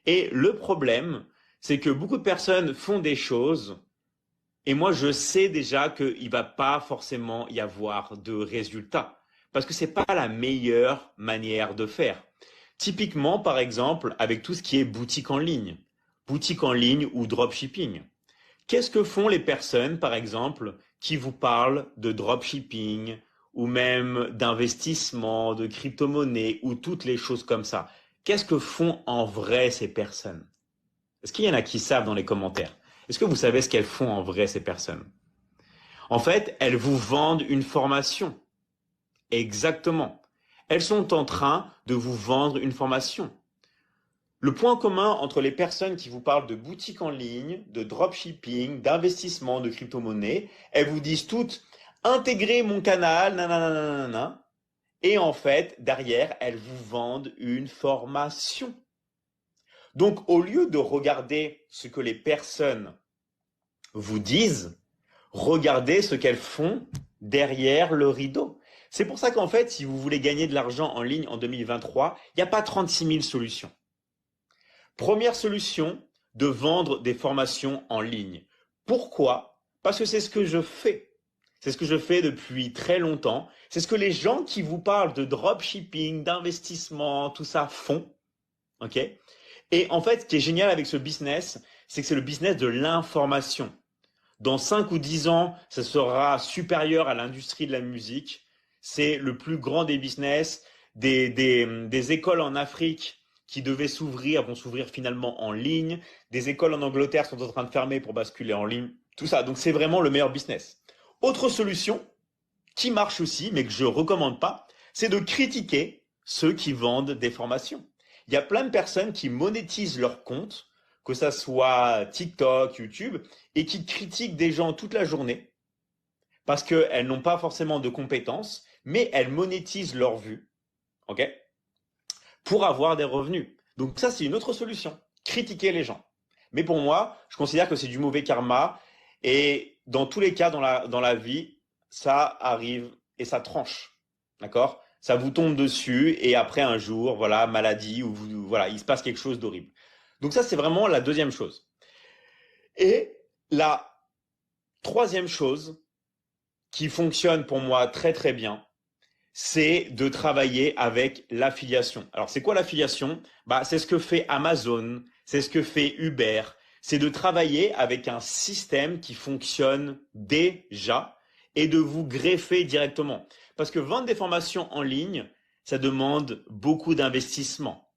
Et le problème, c'est que beaucoup de personnes font des choses et moi je sais déjà qu'il va pas forcément y avoir de résultats parce que c'est pas la meilleure manière de faire. Typiquement, par exemple, avec tout ce qui est boutique en ligne ou dropshipping. Qu'est-ce que font les personnes, par exemple, qui vous parlent de dropshipping ou même d'investissement, de crypto-monnaie ou toutes les choses comme ça? Qu'est-ce que font en vrai ces personnes? Est-ce qu'il y en a qui savent dans les commentaires? Est-ce que vous savez ce qu'elles font en vrai ces personnes? En fait, elles vous vendent une formation. Exactement. Elles sont en train de vous vendre une formation. Le point commun entre les personnes qui vous parlent de boutique en ligne, de dropshipping, d'investissement, de crypto-monnaie, elles vous disent toutes intégrez mon canal, nanana, nanana, et en fait, derrière, elles vous vendent une formation. Donc, au lieu de regarder ce que les personnes vous disent, regardez ce qu'elles font derrière le rideau. C'est pour ça qu'en fait, si vous voulez gagner de l'argent en ligne en 2023, il n'y a pas 36 000 solutions. Première solution, de vendre des formations en ligne. Pourquoi? Parce que c'est ce que je fais. C'est ce que je fais depuis très longtemps. C'est ce que les gens qui vous parlent de dropshipping, d'investissement, tout ça font. Ok? Et en fait, ce qui est génial avec ce business, c'est que c'est le business de l'information. Dans 5 ou 10 ans, ça sera supérieur à l'industrie de la musique. C'est le plus grand des business. Des écoles en Afrique qui devaient s'ouvrir vont s'ouvrir finalement en ligne. Des écoles en Angleterre sont en train de fermer pour basculer en ligne. Tout ça. Donc c'est vraiment le meilleur business. Autre solution qui marche aussi, mais que je ne recommande pas, c'est de critiquer ceux qui vendent des formations. Il y a plein de personnes qui monétisent leur compte, que ça soit TikTok, YouTube, et qui critiquent des gens toute la journée parce qu'elles n'ont pas forcément de compétences, mais elles monétisent leur vue, ok, pour avoir des revenus. Donc ça, c'est une autre solution, critiquer les gens. Mais pour moi, je considère que c'est du mauvais karma, et dans tous les cas dans la vie, ça arrive et ça tranche, d'accord? Ça vous tombe dessus et après un jour, voilà, maladie ou voilà, il se passe quelque chose d'horrible. Donc ça, c'est vraiment la deuxième chose. Et la troisième chose qui fonctionne pour moi très très bien, c'est de travailler avec l'affiliation. Alors c'est quoi l'affiliation? C'est ce que fait Amazon, c'est ce que fait Uber, c'est de travailler avec un système qui fonctionne déjà et de vous greffer directement. Parce que vendre des formations en ligne, ça demande beaucoup d'investissement.